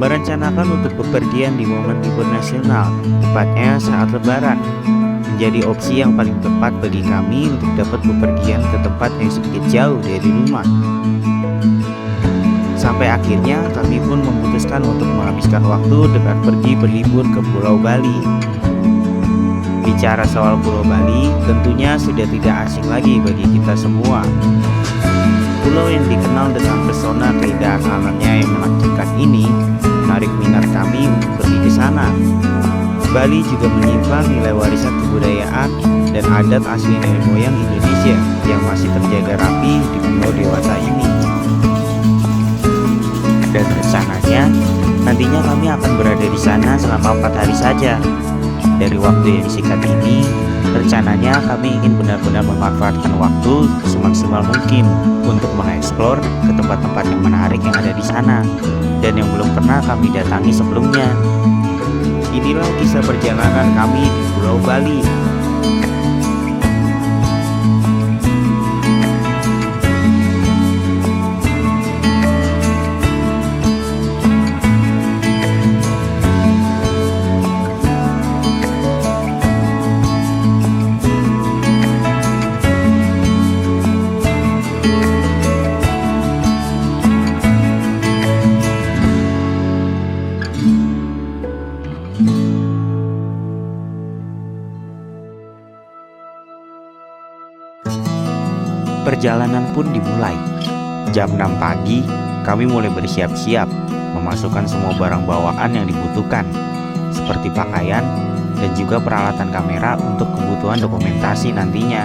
merencanakan untuk bepergian di momen libur nasional, tepatnya saat Lebaran, menjadi opsi yang paling tepat bagi kami untuk dapat bepergian ke tempat yang sedikit jauh dari rumah. Sampai akhirnya kami pun memutuskan untuk menghabiskan waktu dengan pergi berlibur ke Pulau Bali. Bicara soal Pulau Bali, tentunya sudah tidak asing lagi bagi kita semua. Pulau yang dikenal dengan pesona keindahan alamnya yang menakjubkan ini menarik minat kami untuk pergi ke sana. Bali juga menyimpan nilai warisan kebudayaan dan adat asli nenek moyang Indonesia yang masih terjaga rapi di pulau dewasa ini. Dan rencananya, nantinya kami akan berada di sana selama 4 hari saja. Dari waktu yang singkat ini, rencananya kami ingin benar-benar memanfaatkan waktu semaksimal mungkin untuk mengeksplor ke tempat-tempat yang menarik yang ada di sana dan yang belum pernah kami datangi sebelumnya. Inilah kisah perjalanan kami di Pulau Bali. Perjalanan pun dimulai. Jam 6 pagi, kami mulai bersiap-siap, memasukkan semua barang bawaan yang dibutuhkan, seperti pakaian dan juga peralatan kamera untuk kebutuhan dokumentasi nantinya.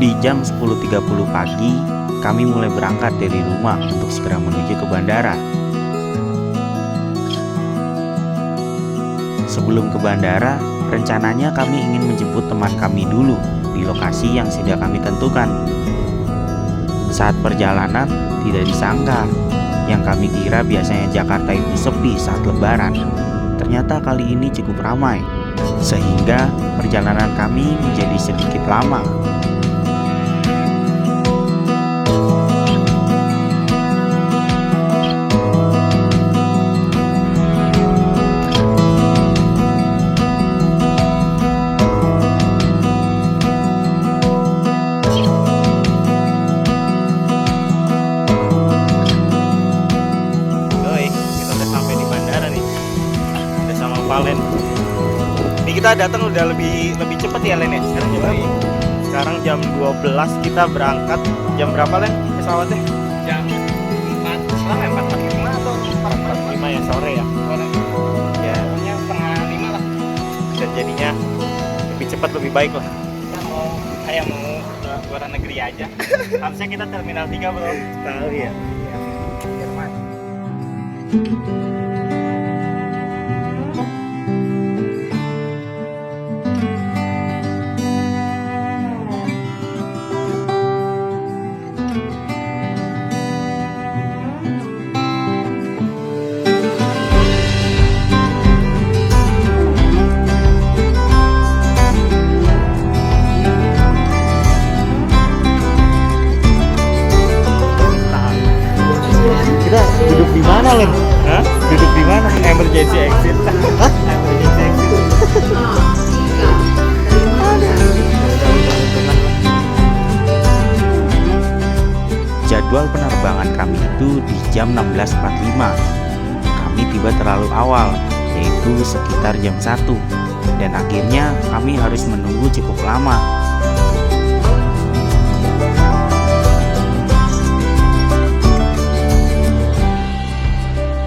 Di jam 10.30 pagi, kami mulai berangkat dari rumah untuk segera menuju ke bandara. Sebelum ke bandara, rencananya kami ingin menjemput teman kami dulu di lokasi yang sudah kami tentukan. Saat perjalanan, tidak disangka, yang kami kira biasanya Jakarta itu sepi saat Lebaran, ternyata kali ini cukup ramai, sehingga perjalanan kami menjadi sedikit lama. Len, ini kita datang udah lebih cepat ya Len ya. Sekarang jam 12 kita berangkat. Jam berapa Len pesawatnya? Jam 4.45 atau 4.45 ya sore ya. Ya, pokoknya setengah 5 lah. Dan jadinya lebih cepat lebih baik lah. Kita kayak mau ke luar negeri aja. Harusnya kita terminal 3 belum tahu ya. Jerman. Duduk di mana Len? Hah? Duduk di mana? Emergency exit. Hah? Emergency exit. Jadwal penerbangan kami itu di jam 16.45. Kami tiba terlalu awal, yaitu sekitar jam 1, dan akhirnya kami harus menunggu cukup lama.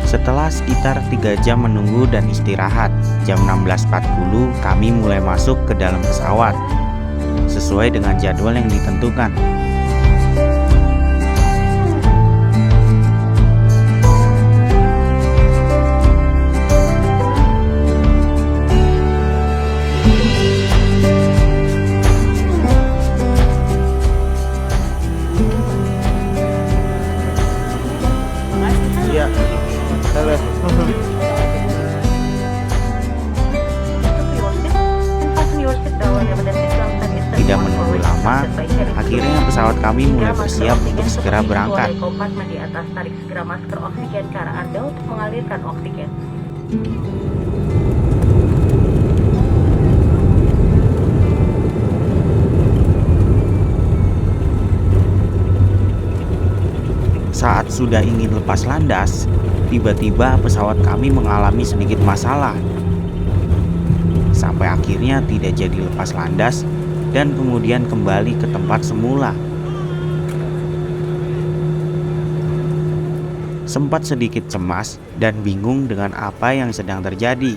Setelah sekitar 3 jam menunggu dan istirahat, jam 16.40 kami mulai masuk ke dalam pesawat sesuai dengan jadwal yang ditentukan. Iya. lama, akhirnya pesawat kami mulai bersiap untuk segera berangkat. Kompartemen di atas, tarik segera masker oksigen ke arah Anda untuk mengalirkan oksigen. Saat sudah ingin lepas landas, tiba-tiba pesawat kami mengalami sedikit masalah. Sampai akhirnya tidak jadi lepas landas dan kemudian kembali ke tempat semula. Sempat sedikit cemas dan bingung dengan apa yang sedang terjadi.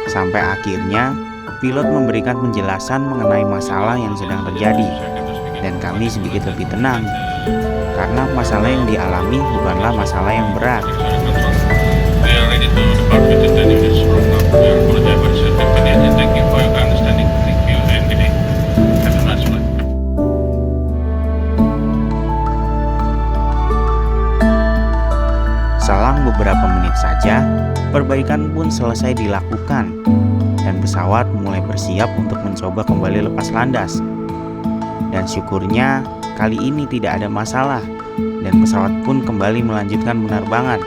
Sampai akhirnya pilot memberikan penjelasan mengenai masalah yang sedang terjadi, dan kami sedikit lebih tenang karena masalah yang dialami bukanlah masalah yang berat. Selang beberapa menit saja, perbaikan pun selesai dilakukan dan pesawat mulai bersiap untuk mencoba kembali lepas landas. Dan syukurnya kali ini tidak ada masalah dan pesawat pun kembali melanjutkan penerbangan.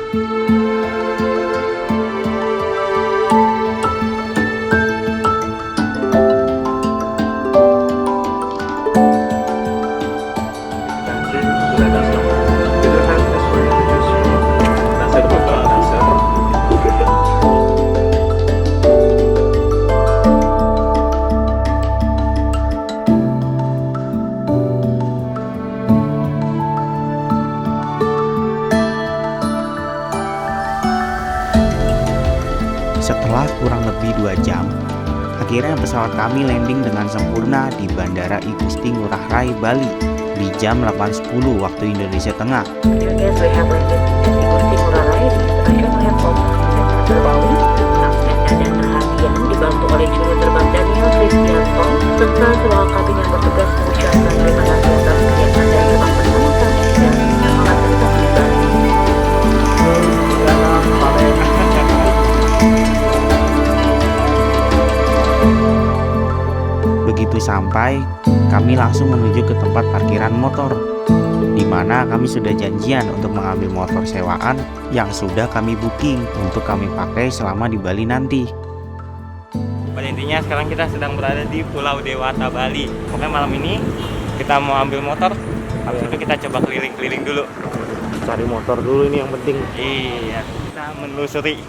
Setelah kurang lebih 2 jam, akhirnya pesawat kami landing dengan sempurna di Bandara I Gusti Ngurah Rai, Bali di jam 8.10 waktu Indonesia Tengah. Dear guests, we have landed at I Gusti Ngurah Rai di Stasiun Airport Jakarta, Bali. Absen dan perhatian dibantu oleh juru terbang Daniel Kristianto serta seluruh kabin yang bertugas mengucapkan terima kasih atas kegiatan dan terbang bersama kami dan selamat datang di Bali. Begitu sampai, kami langsung menuju ke tempat parkiran motor, di mana kami sudah janjian untuk mengambil motor sewaan yang sudah kami booking untuk kami pakai selama di Bali nanti. Pada intinya sekarang kita sedang berada di Pulau Dewata, Bali. Pokoknya malam ini kita mau ambil motor, habis itu kita coba keliling-keliling dulu. Cari motor dulu ini yang penting. Iya, kita menelusuri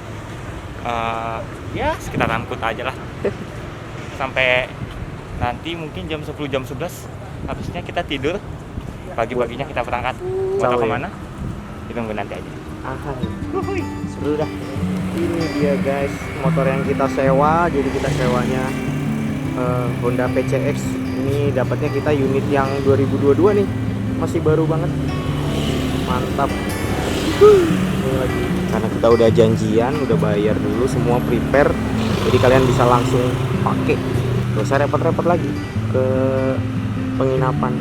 ya sekitaran Kuta aja lah. Sampai nanti mungkin jam 10, jam 11 habisnya kita tidur. Pagi-paginya kita berangkat. Mau tahu kemana? Kita tunggu nanti aja. Seru dah. Ini dia guys, motor yang kita sewa. Jadi kita sewanya Honda PCX. Ini dapatnya kita unit yang 2022 nih. Masih baru banget. Mantap. Ini lagi. Karena kita udah janjian, udah bayar dulu semua prepare. Jadi kalian bisa langsung pakai. Gak usah repot-repot lagi ke penginapan.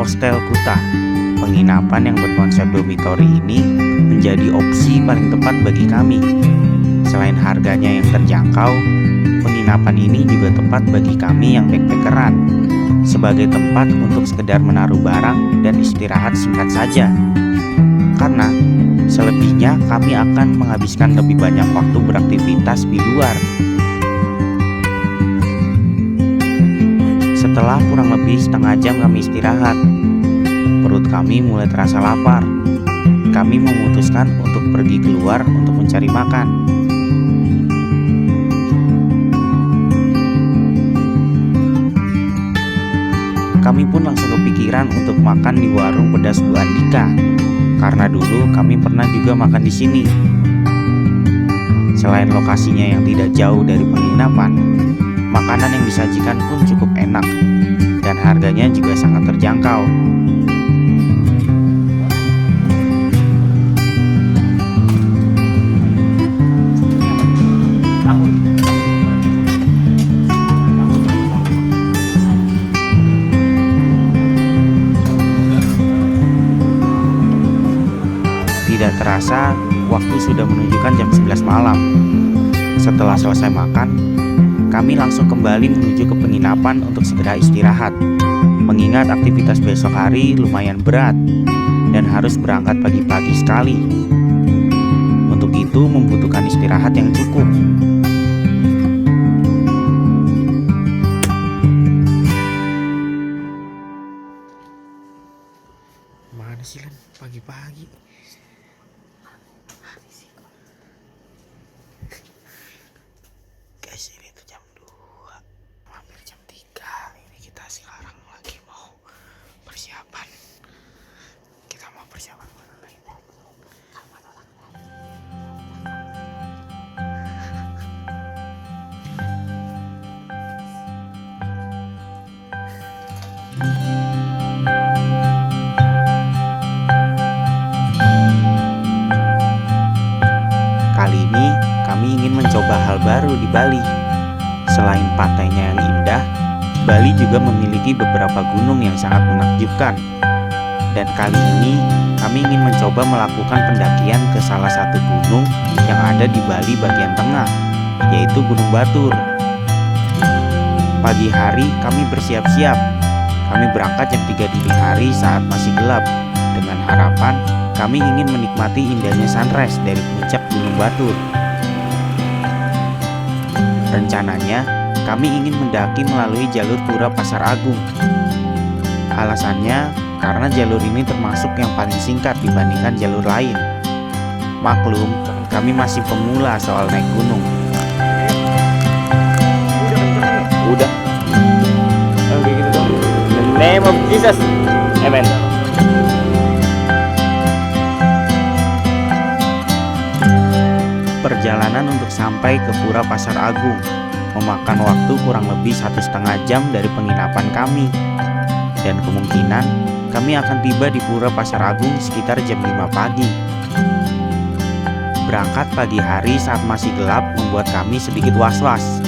Hostel Kuta. Penginapan yang berkonsep dormitory ini menjadi opsi paling tepat bagi kami. Selain harganya yang terjangkau, penginapan ini juga tepat bagi kami yang backpackeran, sebagai tempat untuk sekedar menaruh barang dan istirahat singkat saja. Karena selebihnya kami akan menghabiskan lebih banyak waktu beraktivitas di luar. Setelah kurang lebih setengah jam kami istirahat, perut kami mulai terasa lapar. Kami memutuskan untuk pergi keluar untuk mencari makan. Kami pun langsung kepikiran untuk makan di warung pedas Bu Andika, karena dulu kami pernah juga makan di sini. Selain lokasinya yang tidak jauh dari penginapan, Makanan yang disajikan pun cukup enak dan harganya juga sangat terjangkau. Tidak terasa, waktu sudah menunjukkan jam 11 malam. Setelah selesai makan, kami langsung kembali menuju ke penginapan untuk segera istirahat. Mengingat aktivitas besok hari lumayan berat dan harus berangkat pagi-pagi sekali. Untuk itu membutuhkan istirahat yang cukup. Mana sih Len pagi-pagi? Guys, ini tuh jam 2, hampir jam 3. Ini kita sekarang lagi mau persiapan. Kita mau persiapan mana lagi? Kali ini kami ingin mencoba hal baru di Bali. Selain pantainya yang indah, Bali juga memiliki beberapa gunung yang sangat menakjubkan. Dan kali ini kami ingin mencoba melakukan pendakian ke salah satu gunung yang ada di Bali bagian tengah, yaitu Gunung Batur. Pagi hari kami bersiap-siap. Kami berangkat jam 3 dini hari saat masih gelap, dengan harapan kami ingin menikmati indahnya sunrise dari puncak Gunung Batur. Rencananya, kami ingin mendaki melalui jalur Pura Pasar Agung. Alasannya, karena jalur ini termasuk yang paling singkat dibandingkan jalur lain. Maklum, kami masih pemula soal naik gunung. Udah. Oke gitu dong. In the name of Jesus. Amen. Perjalanan untuk sampai ke Pura Pasar Agung memakan waktu kurang lebih 1,5 jam dari penginapan kami. Dan kemungkinan kami akan tiba di Pura Pasar Agung sekitar jam 5 pagi. Berangkat pagi hari saat masih gelap membuat kami sedikit was-was,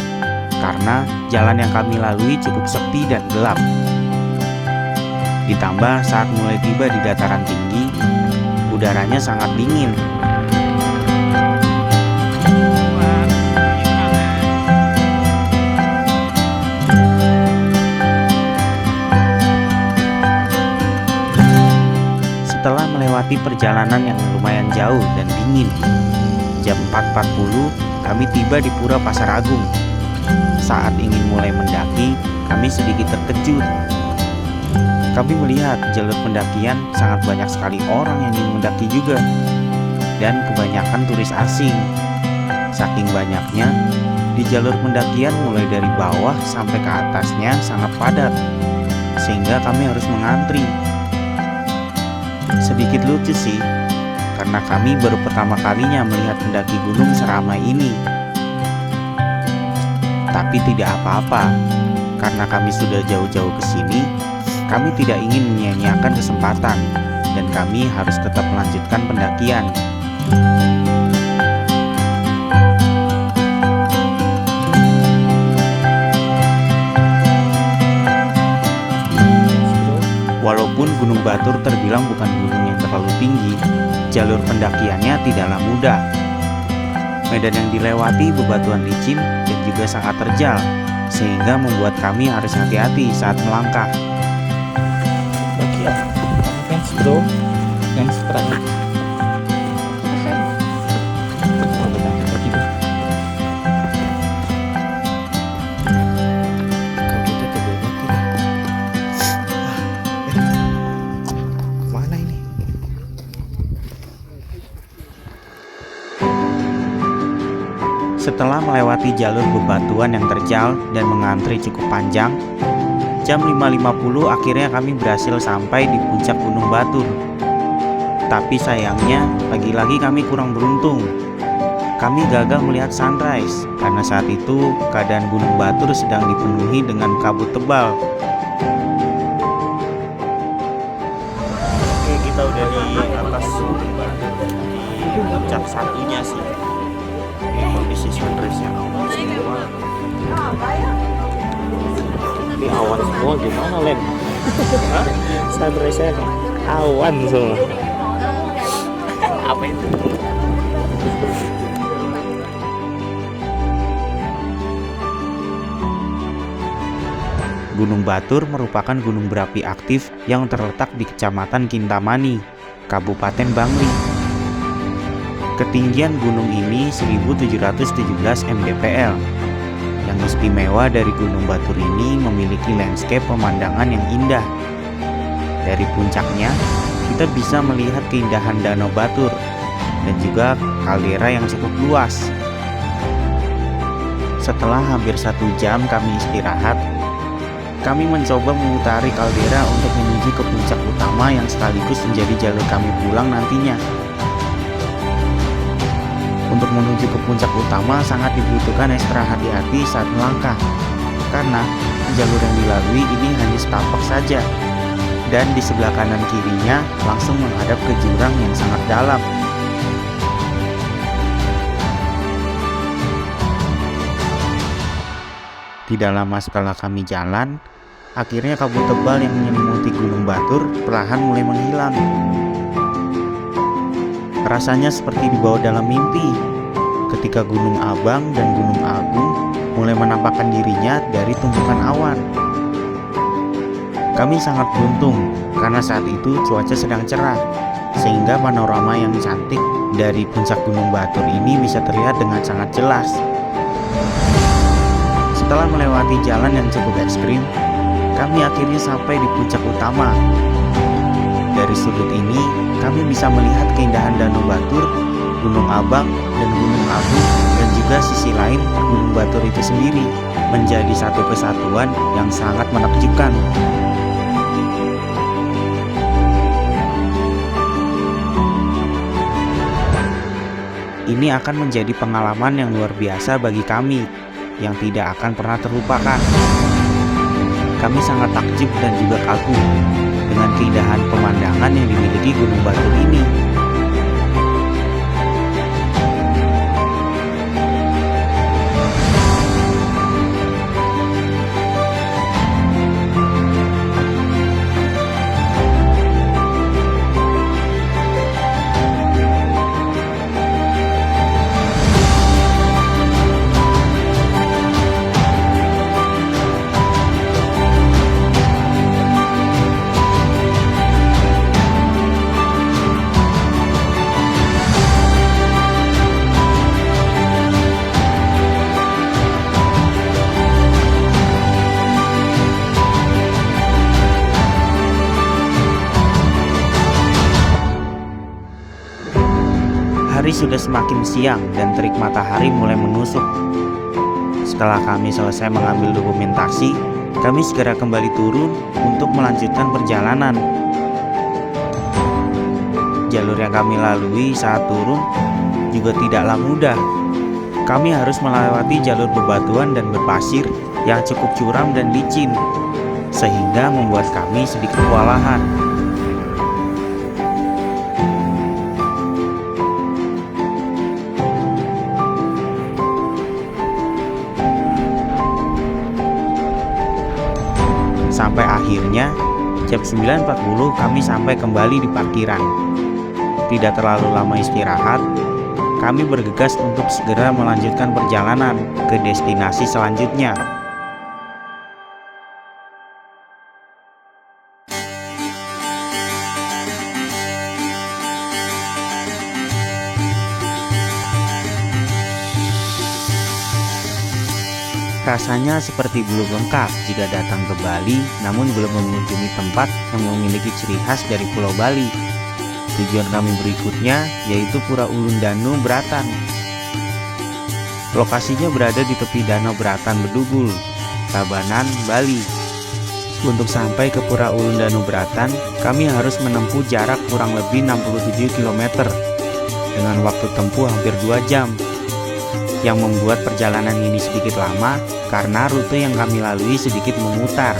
karena jalan yang kami lalui cukup sepi dan gelap. Ditambah saat mulai tiba di dataran tinggi, udaranya sangat dingin. Setelah melewati perjalanan yang lumayan jauh dan dingin, jam 4.40 kami tiba di Pura Pasar Agung. Saat ingin mulai mendaki, kami sedikit terkejut. Kami melihat jalur pendakian sangat banyak sekali orang yang ingin mendaki juga, dan kebanyakan turis asing. Saking banyaknya, di jalur pendakian mulai dari bawah sampai ke atasnya sangat padat, sehingga kami harus mengantri. Sedikit lucu sih, karena kami baru pertama kalinya melihat pendaki gunung seramai ini. Tapi tidak apa-apa, karena kami sudah jauh-jauh ke sini, kami tidak ingin menyia-nyiakan kesempatan, dan kami harus tetap melanjutkan pendakian. Walaupun Gunung Batur terbilang bukan gunung yang terlalu tinggi, jalur pendakiannya tidaklah mudah. Medan yang dilewati bebatuan licin dan juga sangat terjal, sehingga membuat kami harus hati-hati saat melangkah. Oke ya. Thanks bro. Thanks Pranya. Mana ini? Setelah melewati jalur bebatuan yang terjal dan mengantri cukup panjang, jam 5.50 akhirnya kami berhasil sampai di puncak Gunung Batur. Tapi sayangnya, lagi-lagi kami kurang beruntung. kami gagal melihat sunrise karena saat itu keadaan Gunung Batur sedang dipenuhi dengan kabut tebal. Oke, kita udah di atas Gunung Batur, di puncak satunya sih. Ini kondisi sunrise-nya awan semua. Ini awan semua gimana, Len? Sunrise-nya awan semua. Apa itu? Gunung Batur merupakan gunung berapi aktif yang terletak di Kecamatan Kintamani, Kabupaten Bangli. Ketinggian gunung ini 1717 mdpl. Yang istimewa dari Gunung Batur ini memiliki landscape pemandangan yang indah. Dari puncaknya, kita bisa melihat keindahan Danau Batur dan juga kaldera yang cukup luas. Setelah hampir 1 jam kami istirahat, kami mencoba memutari kaldera untuk menuju ke puncak utama yang sekaligus menjadi jalur kami pulang nantinya. Untuk menuju ke puncak utama sangat dibutuhkan ekstra hati-hati saat melangkah, karena jalur yang dilalui ini hanya setapak saja, dan di sebelah kanan kirinya langsung menghadap ke jurang yang sangat dalam. Tidak lama setelah kami jalan, akhirnya kabut tebal yang menyelimuti Gunung Batur perlahan mulai menghilang. Rasanya seperti dibawa dalam mimpi, ketika Gunung Abang dan Gunung Agung mulai menampakkan dirinya dari tumpukan awan. Kami sangat beruntung karena saat itu cuaca sedang cerah, sehingga panorama yang cantik dari puncak Gunung Batur ini bisa terlihat dengan sangat jelas. Setelah melewati jalan yang cukup ekstrim, kami akhirnya sampai di puncak utama. Dari sudut ini, kami bisa melihat keindahan Danau Batur, Gunung Abang, dan Gunung Agung, dan juga sisi lain Gunung Batur itu sendiri menjadi satu kesatuan yang sangat menakjubkan. Ini akan menjadi pengalaman yang luar biasa bagi kami, yang tidak akan pernah terlupakan. Kami sangat takjub dan juga kagum dengan keindahan pemandangan yang dimiliki Gunung Batur ini. Hari sudah semakin siang dan terik matahari mulai menusuk. Setelah kami selesai mengambil dokumentasi, kami segera kembali turun untuk melanjutkan perjalanan. Jalur yang kami lalui saat turun juga tidaklah mudah. Kami harus melewati jalur bebatuan dan berpasir yang cukup curam dan licin, sehingga membuat kami sedikit kewalahan. Sampai akhirnya jam 9.40 kami sampai kembali di parkiran. Tidak terlalu lama istirahat, kami bergegas untuk segera melanjutkan perjalanan ke destinasi selanjutnya. Rasanya seperti belum lengkap jika datang ke Bali namun belum mengunjungi tempat yang memiliki ciri khas dari Pulau Bali. Tujuan kami berikutnya yaitu Pura Ulun Danu Bratan. Lokasinya berada di tepi Danau Bratan Bedugul, Tabanan, Bali. Untuk sampai ke Pura Ulun Danu Bratan, kami harus menempuh jarak kurang lebih 67 km dengan waktu tempuh hampir 2 jam. yang membuat perjalanan ini sedikit lama karena rute yang kami lalui sedikit memutar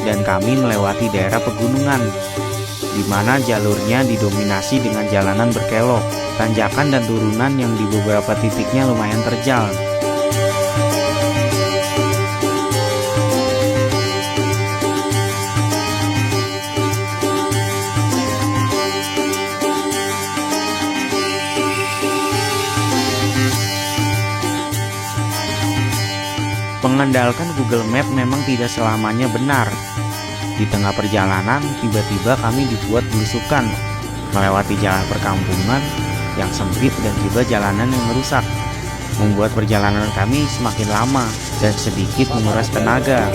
dan kami melewati daerah pegunungan di mana jalurnya didominasi dengan jalanan berkelok, tanjakan dan turunan yang di beberapa titiknya lumayan terjal. Mengandalkan Google Map memang tidak selamanya benar. Di tengah perjalanan, tiba-tiba kami dibuat belusukan, melewati jalan perkampungan yang sempit dan juga jalanan yang rusak, membuat perjalanan kami semakin lama dan sedikit menguras tenaga.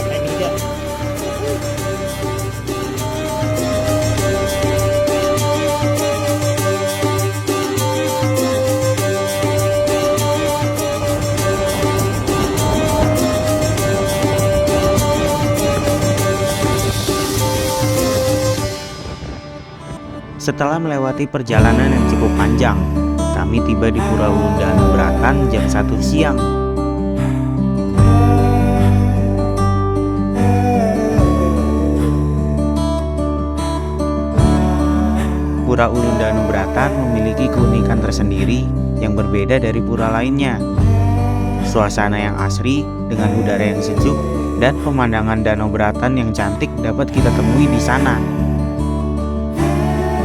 Setelah melewati perjalanan yang cukup panjang, kami tiba di Pura Ulundanu Bratan jam 1 siang. Pura Ulundanu Bratan memiliki keunikan tersendiri yang berbeda dari pura lainnya. Suasana yang asri dengan udara yang sejuk dan pemandangan Danau Bratan yang cantik dapat kita temui di sana.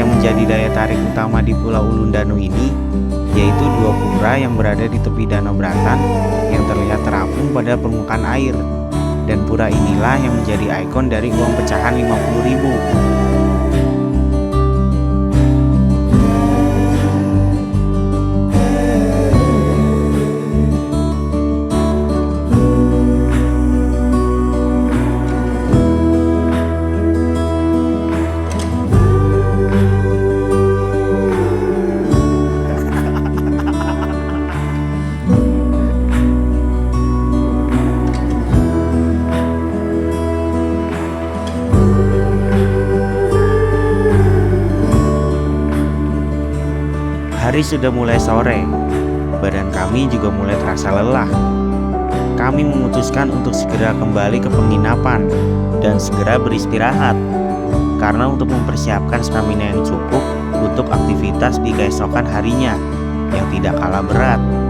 Yang menjadi daya tarik utama di Pulau Ulundanu ini yaitu dua pura yang berada di tepi Danau Bratan yang terlihat terapung pada permukaan air, dan pura inilah yang menjadi ikon dari uang pecahan 50.000. Hari sudah mulai sore, badan kami juga mulai terasa lelah. Kami memutuskan untuk segera kembali ke penginapan dan segera beristirahat, karena untuk mempersiapkan stamina yang cukup untuk aktivitas di keesokan harinya yang tidak kalah berat.